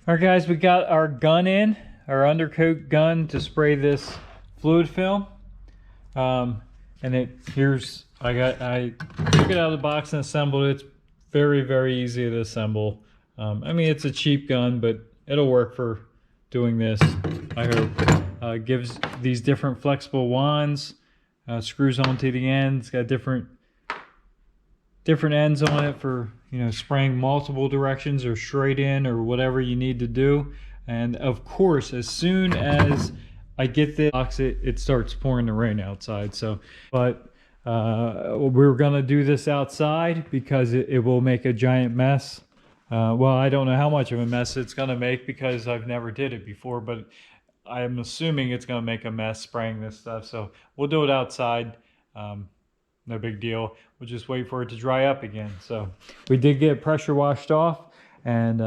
Alright guys, we got our gun in, our undercoat gun to spray this fluid film. And I took it out of the box and assembled it. It's very, very easy to assemble. I mean, it's a cheap gun, but it'll work for doing this, I hope. Gives these different flexible wands, screws onto the end. It's got different ends on it for, you know, spraying multiple directions or straight in or whatever you need to do. And of course, as soon as I get the box, it starts pouring the rain outside. So, but we're gonna do this outside because it will make a giant mess. Well, I don't know how much of a mess it's gonna make because I've never did it before, but I'm assuming it's gonna make a mess spraying this stuff. So we'll do it outside. No big deal. We'll just wait for it to dry up again. So we did get pressure washed off, and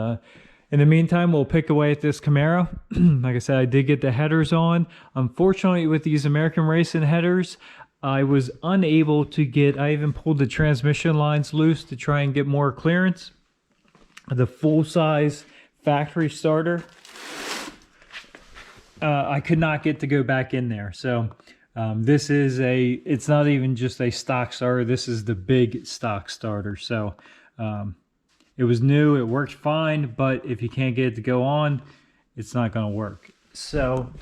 in the meantime, we'll pick away at this Camaro. Like I said, I did get the headers on. Unfortunately, with these American Racing headers, I was unable to get, I even pulled the transmission lines loose to try and get more clearance. The full-size factory starter, I could not get to go back in there. So this is it's not even just a stock starter. This is the big stock starter. So it was new, it worked fine, but if you can't get it to go on, it's not going to work. So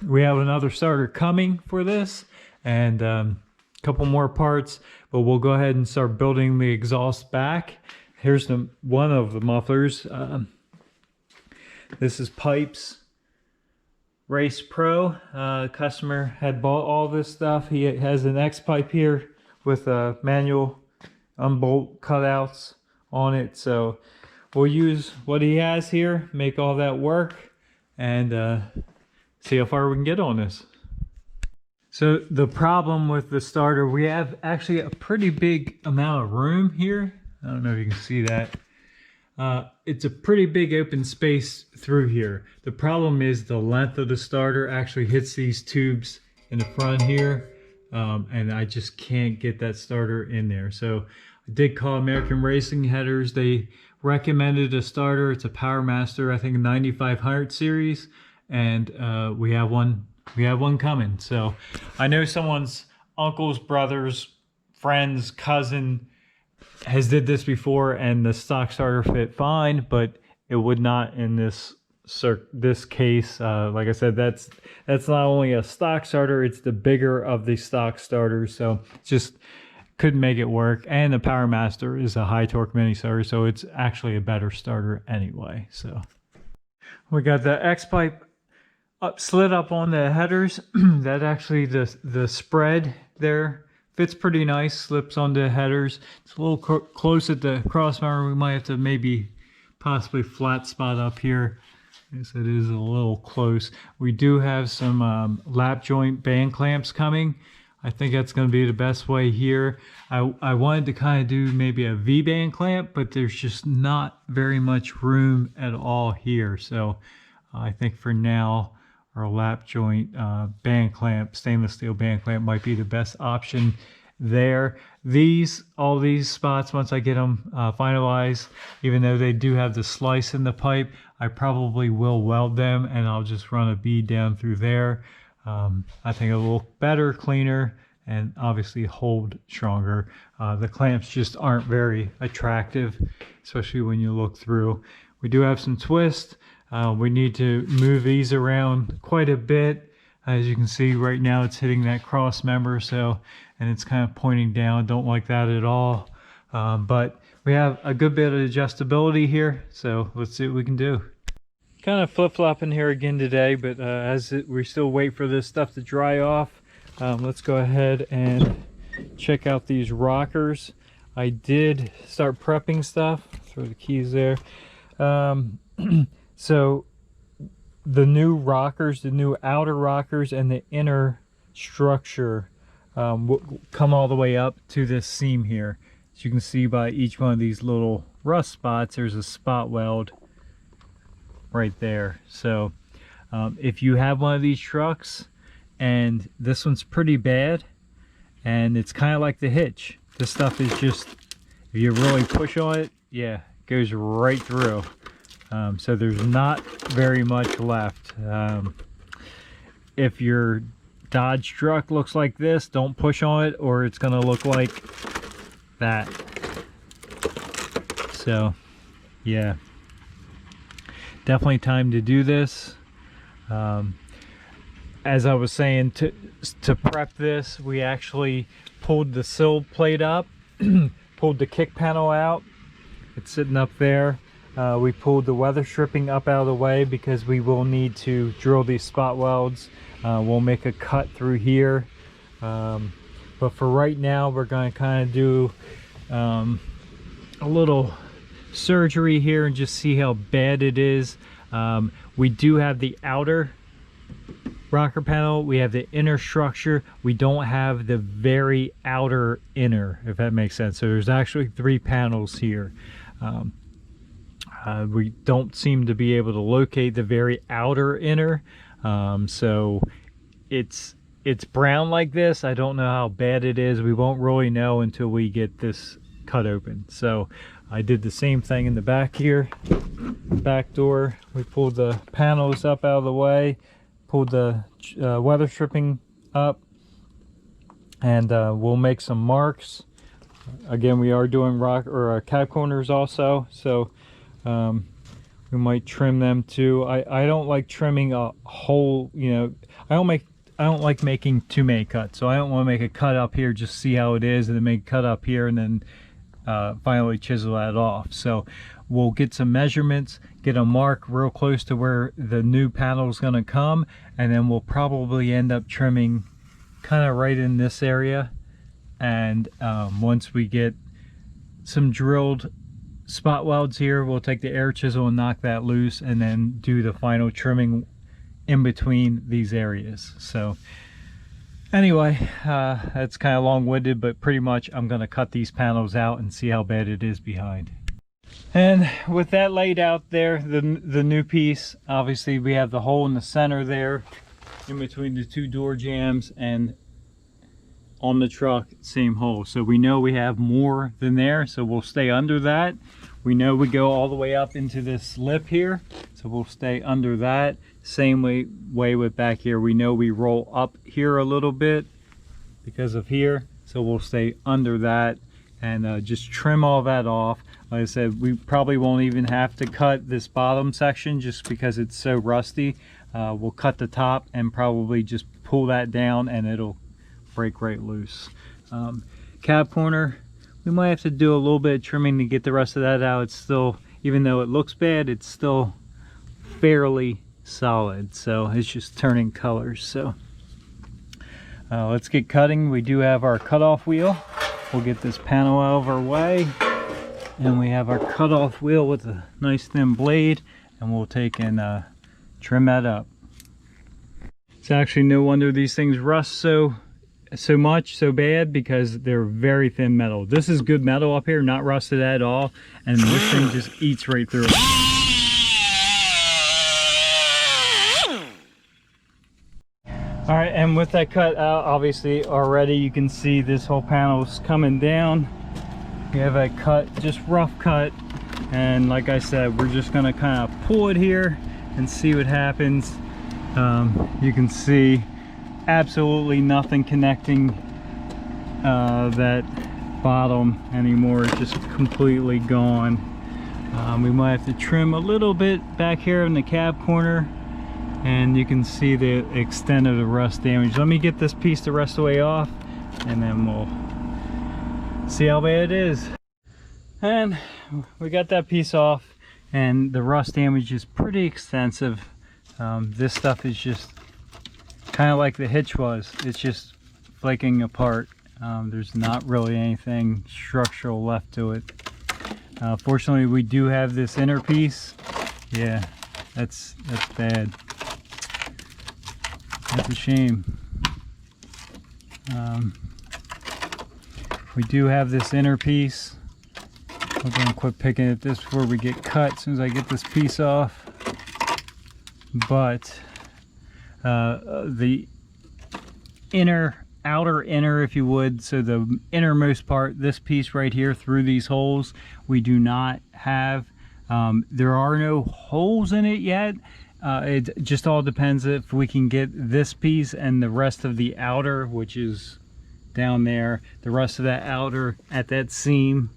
we have another starter coming for this, and a couple more parts, but we'll go ahead and start building the exhaust back. Here's one of the mufflers. This is Pipes Race Pro. Customer had bought all this stuff. He has an X pipe here with manual unbolt cutouts on it. So we'll use what he has here, make all that work, and see how far we can get on this. So the problem with the starter, we have actually a pretty big amount of room here. I don't know if you can see that. It's a pretty big open space through here. The problem is the length of the starter actually hits these tubes in the front here, and I just can't get that starter in there. So I did call American Racing Headers. They recommended a starter. It's a Power Master, I think 9500 series, and we have one coming. So I know someone's uncle's brother's friend's cousin has did this before, and the stock starter fit fine, but it would not in this case. Like I said, that's not only a stock starter, it's the bigger of the stock starters, so just couldn't make it work. And the Power Master is a high torque mini starter, so it's actually a better starter anyway. So we got the X pipe slid up on the headers. That actually the spread there fits pretty nice, slips onto the headers. It's a little close at the cross member. We might have to possibly flat spot up here. Yes, it is a little close. We do have some lap joint band clamps coming. I think that's going to be the best way here. I wanted to kind of do maybe a V-band clamp, but there's just not very much room at all here. So I think for now, our lap joint band clamp, stainless steel band clamp, might be the best option there. All these spots, once I get them finalized, even though they do have the slice in the pipe, I probably will weld them, and I'll just run a bead down through there. I think it'll look better, cleaner, and obviously hold stronger. The clamps just aren't very attractive, especially when you look through. We do have some twist. We need to move these around quite a bit. As you can see right now, it's hitting that cross member, and it's kind of pointing down. Don't like that at all. But we have a good bit of adjustability here, so let's see what we can do. Kind of flip-flopping here again today, but we still wait for this stuff to dry off, let's go ahead and check out these rockers. I did start prepping stuff. Throw the keys there. So the new rockers, the new outer rockers, and the inner structure will come all the way up to this seam here. As you can see by each one of these little rust spots, there's a spot weld right there. So if you have one of these trucks and this one's pretty bad, and it's kind of like the hitch, this stuff is just, if you really push on it, yeah, it goes right through. So there's not very much left. If your Dodge truck looks like this, don't push on it or it's gonna look like that. So yeah, definitely time to do this. As I was saying, to prep this, we actually pulled the sill plate up, pulled the kick panel out. It's sitting up there. We pulled the weather stripping up out of the way because we will need to drill these spot welds. We'll make a cut through here. But for right now, we're going to kind of do a little surgery here and just see how bad it is. We do have the outer rocker panel, we have the inner structure, we don't have the very outer inner, if that makes sense. So there's actually 3 panels here. We don't seem to be able to locate the very outer inner, so it's brown like this. I don't know how bad it is. We won't really know until we get this cut open. So I did the same thing in the back here, back door. We pulled the panels up out of the way, pulled the weather stripping up, and we'll make some marks. Again, we are doing rock or cab corners also, so we might trim them too. I don't like trimming a whole, you know, I don't like making too many cuts, so I don't want to make a cut up here, just see how it is, and then make a cut up here and then finally chisel that off. So we'll get some measurements, get a mark real close to where the new panel is going to come, and then we'll probably end up trimming kind of right in this area. And once we get some drilled spot welds here, we'll take the air chisel and knock that loose and then do the final trimming in between these areas. So anyway, that's kind of long-winded, but pretty much I'm going to cut these panels out and see how bad it is behind. And with that laid out there, the new piece, obviously we have the hole in the center there in between the 2 door jambs, and on the truck same hole. So we know we have more than there, so we'll stay under that. We know we go all the way up into this lip here, so we'll stay under that. Same way with back here. We know we roll up here a little bit because of here, so we'll stay under that and just trim all that off. Like I said, we probably won't even have to cut this bottom section just because it's so rusty. We'll cut the top and probably just pull that down and it'll break right loose. Cab corner, we might have to do a little bit of trimming to get the rest of that out. It's still, even though it looks bad, it's still fairly solid, so it's just turning colors. So let's get cutting. We do have our cutoff wheel. We'll get this panel out of our way, and we have our cutoff wheel with a nice thin blade, and we'll take and trim that up. It's actually no wonder these things rust so bad, because they're very thin metal. This is good metal up here, not rusted at all, and this thing just eats right through it. All right, and with that cut out, obviously already you can see this whole panel is coming down. We have a cut, just rough cut, and like I said, we're just gonna kind of pull it here and see what happens. You can see absolutely nothing connecting that bottom anymore. It's just completely gone. We might have to trim a little bit back here in the cab corner, and you can see the extent of the rust damage. Let me get this piece the rest of the way off, and then we'll see how bad it is. And we got that piece off, and the rust damage is pretty extensive. This stuff is just kind of like the hitch was. It's just flaking apart. There's not really anything structural left to it. Fortunately, we do have this inner piece. Yeah, that's bad. That's a shame. We do have this inner piece. I'm gonna quit picking at this before we get cut as soon as I get this piece off. But the outer inner, if you would, so the innermost part, this piece right here through these holes, we do not have There are no holes in it yet. It just all depends if we can get this piece and the rest of the outer, which is down there, the rest of that outer at that seam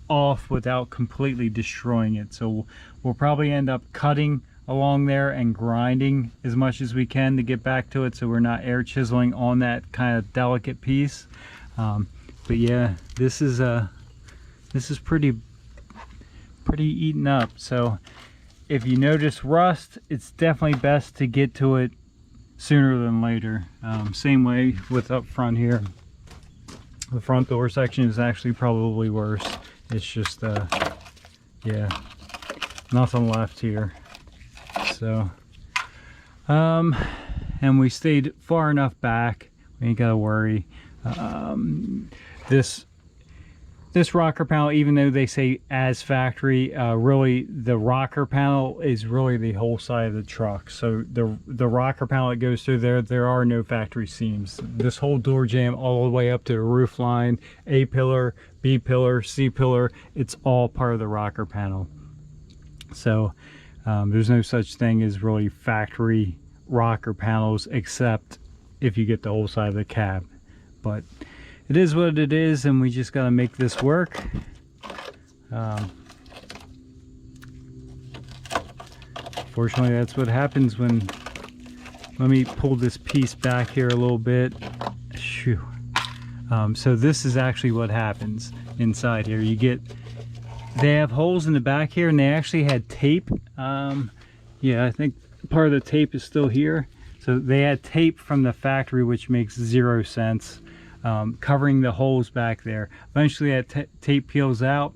off without completely destroying it. So we'll probably end up cutting along there and grinding as much as we can to get back to it, so we're not air chiseling on that kind of delicate piece. But yeah, this is pretty eaten up. So if you notice rust, it's definitely best to get to it sooner than later. Same way with up front here. The front door section is actually probably worse. It's just yeah, nothing left here. So and we stayed far enough back, we ain't gotta worry. This rocker panel, even though they say as factory, really the rocker panel is really the whole side of the truck. So the rocker panel that goes through there are no factory seams. This whole door jamb all the way up to the roof line, A pillar, B pillar, C pillar, it's all part of the rocker panel. So there's no such thing as really factory rocker panels, except if you get the whole side of the cab. But it is what it is, and we just got to make this work. Fortunately, that's what happens when... Let me pull this piece back here a little bit. Shoo. So this is actually what happens inside here. You get... They have holes in the back here, and they actually had tape. Yeah, I think part of the tape is still here. So they had tape from the factory, which makes 0 sense. Covering the holes back there. Eventually that tape peels out.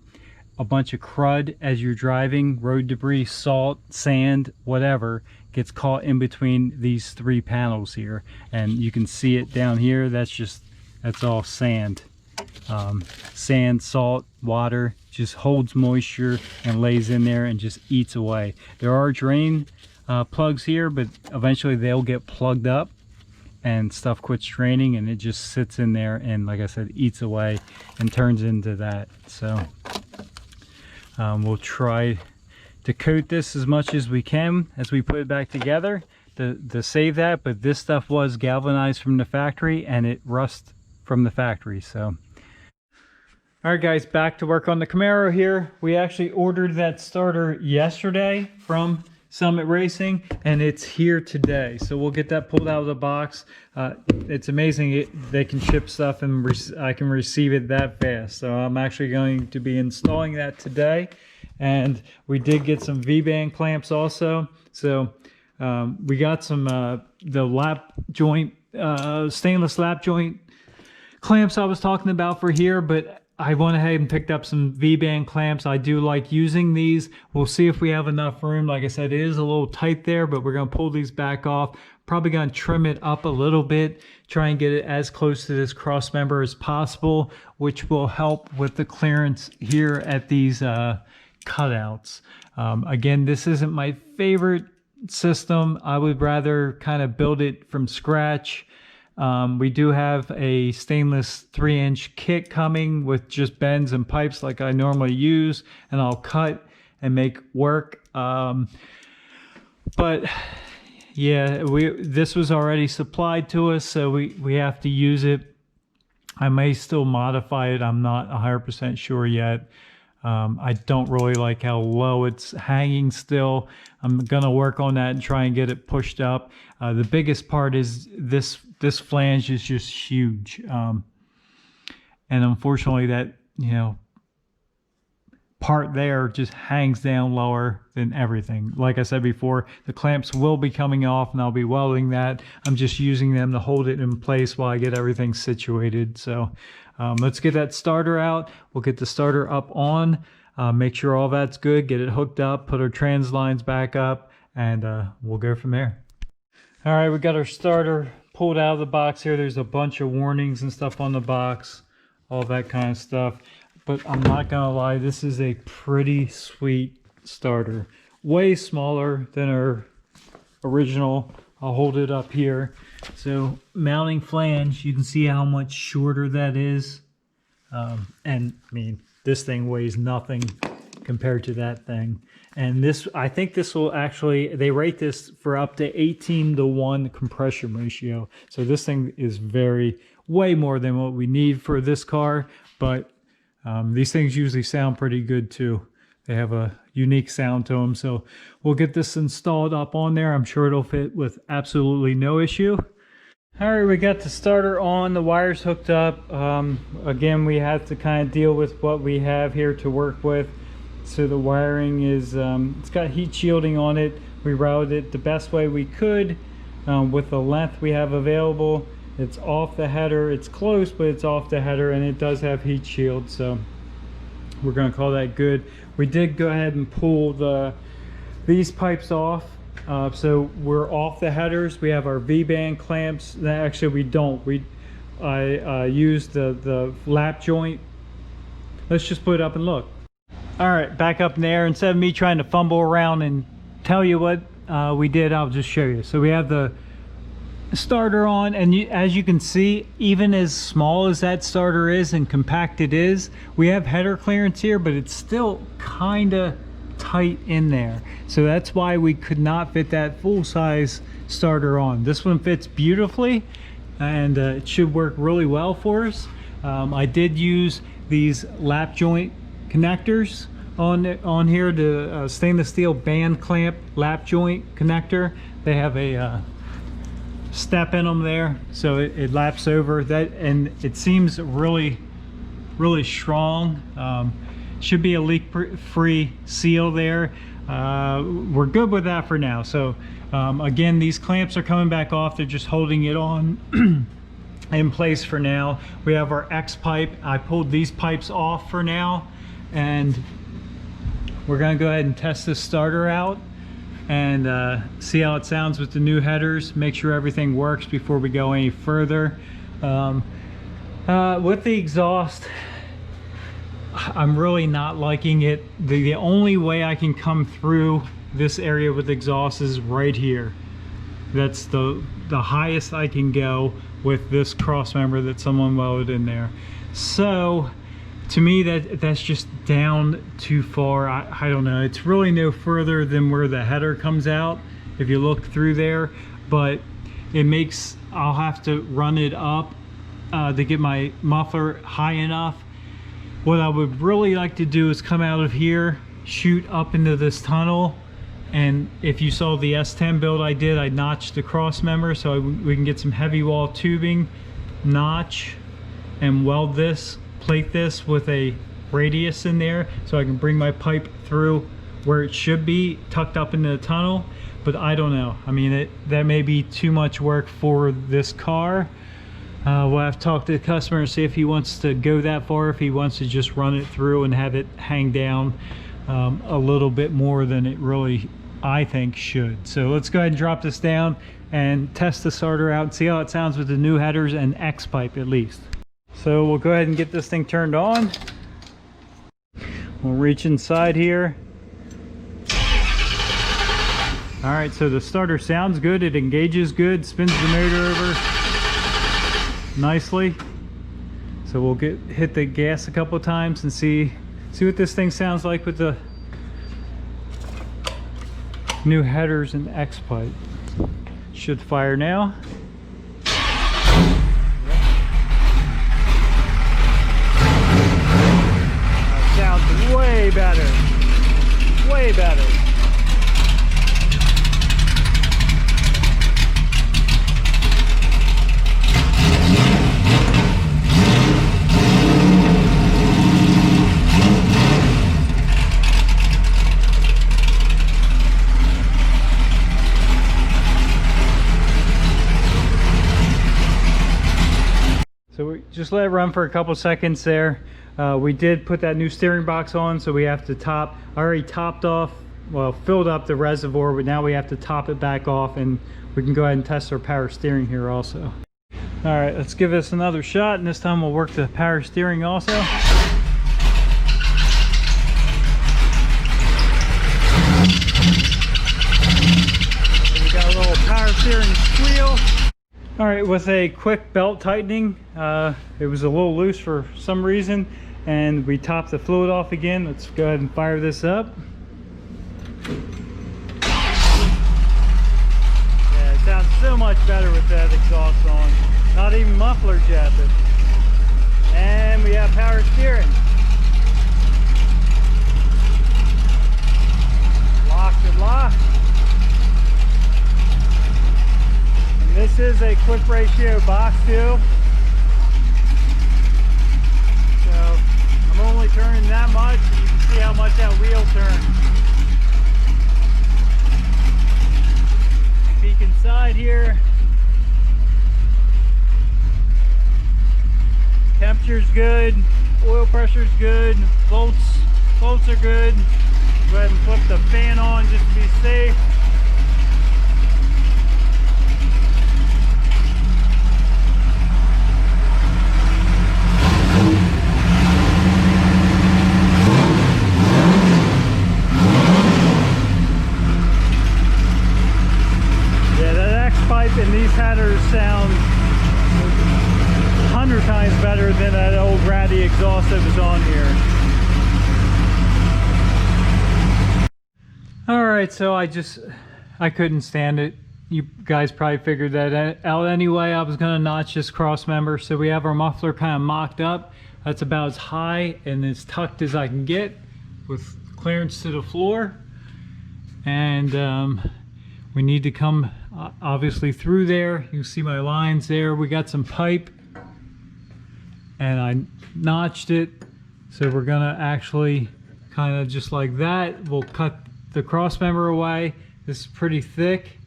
A bunch of crud as you're driving, road debris, salt, sand, whatever, gets caught in between these 3 panels here. And you can see it down here. That's all sand. Sand, salt, water, just holds moisture and lays in there and just eats away. There are drain plugs here, but eventually they'll get plugged up and stuff quits draining, and it just sits in there and, like I said, eats away and turns into that. So we'll try to coat this as much as we can as we put it back together to save that. But this stuff was galvanized from the factory, and it rusts from the factory. So all right guys, back to work on the Camaro here. We actually ordered that starter yesterday from Summit Racing, and it's here today. So we'll get that pulled out of the box. It's amazing they can ship stuff and I can receive it that fast. So I'm actually going to be installing that today. And we did get some V-band clamps also. So we got some the lap joint, stainless lap joint clamps I was talking about for here, but I went ahead and picked up some V-band clamps. I do like using these. We'll see if we have enough room. Like I said, it is a little tight there, but we're going to pull these back off. Probably going to trim it up a little bit, try and get it as close to this cross member as possible, which will help with the clearance here at these cutouts. Again, this isn't my favorite system. I would rather kind of build it from scratch. We do have a stainless 3-inch kit coming with just bends and pipes like I normally use, and I'll cut and make work. But yeah, this was already supplied to us, so we have to use it. I may still modify it. I'm not 100% sure yet. I don't really like how low it's hanging still. I'm gonna work on that and try and get it pushed up. The biggest part is this flange is just huge, and unfortunately that, you know, part there just hangs down lower than everything. Like I said before, the clamps will be coming off and I'll be welding that. I'm just using them to hold it in place while I get everything situated. So let's get that starter out. We'll get the starter up on, make sure all that's good, get it hooked up, put our trans lines back up, and we'll go from there. All right, we got our starter pulled out of the box here. There's a bunch of warnings and stuff on the box, all that kind of stuff. But I'm not gonna lie, this is a pretty sweet starter. Way smaller than our original. I'll hold it up here. So mounting flange, you can see how much shorter that is. And I mean, this thing weighs nothing compared to that thing. And this, I think this will actually, they rate this for up to 18-to-1 compression ratio. So this thing is way more than what we need for this car, but these things usually sound pretty good too. They have a unique sound to them. So we'll get this installed up on there. I'm sure it'll fit with absolutely no issue. All right, we got the starter on, the wires hooked up. Again, we have to kind of deal with what we have here to work with. So the wiring is, it's got heat shielding on it. We routed it the best way we could with the length we have available. It's off the header. It's close, but it's off the header, and it does have heat shield. So we're going to call that good. We did go ahead and pull these pipes off. So we're off the headers. We have our V-band clamps. Actually, we don't. I used the lap joint. Let's just put it up and look. All right, back up in the air. Instead of me trying to fumble around and tell you what we did, I'll just show you. So we have the starter on, and as you can see, even as small as that starter is and compact it is, we have header clearance here, but it's still kind of tight in there. So that's why we could not fit that full-size starter on. This one fits beautifully, and it should work really well for us. I did use these lap joint connectors on here, the stainless steel band clamp lap joint connector. They have a step in them there, so it laps over that, and it seems really strong. Should be a leak-free seal there. We're good with that for now. So again, these clamps are coming back off. They're just holding it on in place for now. We have our X pipe. I pulled these pipes off for now, and we're gonna go ahead and test this starter out and see how it sounds with the new headers. Make sure everything works before we go any further. With the exhaust, I'm really not liking it. The only way I can come through this area with exhaust is right here. That's the highest I can go with this cross member that someone welded in there. So to me, that's just down too far. I don't know. It's really no further than where the header comes out if you look through there, but it makes, I'll have to run it up to get my muffler high enough. What I would really like to do is come out of here, shoot up into this tunnel, and if you saw the S10 build I did, I notched the cross member so we can get some heavy wall tubing, notch and weld this, plate this with a radius in there so I can bring my pipe through where it should be, tucked up into the tunnel. But I don't know. I mean, that may be too much work for this car. We'll have to talk to the customer and see if he wants to go that far, if he wants to just run it through and have it hang down a little bit more than it really, I think, should. So let's go ahead and drop this down and test the starter out and see how it sounds with the new headers and X pipe at least. So we'll go ahead and get this thing turned on. We'll reach inside here. All right, so the starter sounds good. It engages good, spins the motor over nicely. So we'll hit the gas a couple times and see what this thing sounds like with the new headers and X pipe. Should fire now. Sounds way better. Way better. So we just let it run for a couple seconds there. We did put that new steering box on, so we have to top. I already topped off, well, filled up the reservoir, but now we have to top it back off, and we can go ahead and test our power steering here also. All right, let's give this another shot, and this time we'll work the power steering also. So we got a little power steering squeal. All right, with a quick belt tightening, it was a little loose for some reason, and we top the fluid off again. Let's go ahead and fire this up. Yeah, it sounds so much better with that exhaust on. Not even muffler jacket. And we have power steering. Locked and locked. And this is a quick ratio box too. So I'm only turning that much, and you can see how much that wheel turns. Peek inside here. Temperature's good, oil pressure's good, volts are good. Go ahead and flip the fan on just to be safe. Yeah, that X pipe and these headers sound 100 times better than that old ratty exhaust that was on here. Alright, so I couldn't stand it. You guys probably figured that out anyway. I was gonna notch this cross member. So we have our muffler kind of mocked up. That's about as high and as tucked as I can get with clearance to the floor. And we need to come obviously through there. You can see my lines there. We got some pipe, and I notched it, so we're gonna actually kind of just like that, we'll cut the cross member away. This is pretty thick.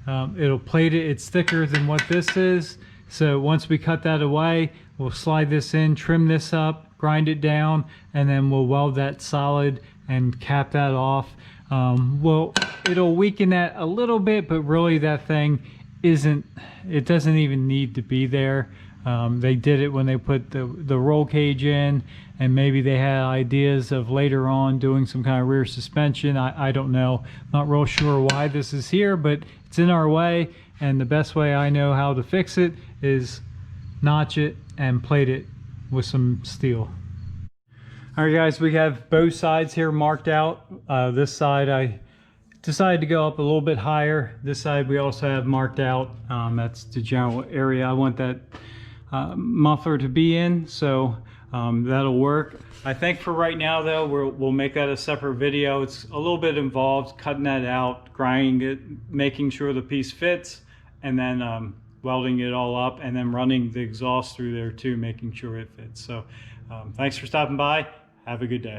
It'll plate it. It's thicker than what this is, so once we cut that away, we'll slide this in, trim this up, grind it down, and then we'll weld that solid and cap that off. Well, it'll weaken that a little bit, but really that thing it doesn't even need to be there. They did it when they put the roll cage in, and maybe they had ideas of later on doing some kind of rear suspension. I don't know. Not real sure why this is here, but it's in our way, and the best way I know how to fix it is notch it and plate it with some steel. Alright guys, we have both sides here marked out. This side I decided to go up a little bit higher. This side we also have marked out. That's the general area I want that muffler to be in, so that'll work. I think for right now though, we'll make that a separate video. It's a little bit involved cutting that out, grinding it, making sure the piece fits, and then welding it all up, and then running the exhaust through there too, making sure it fits. So thanks for stopping by. Have a good day.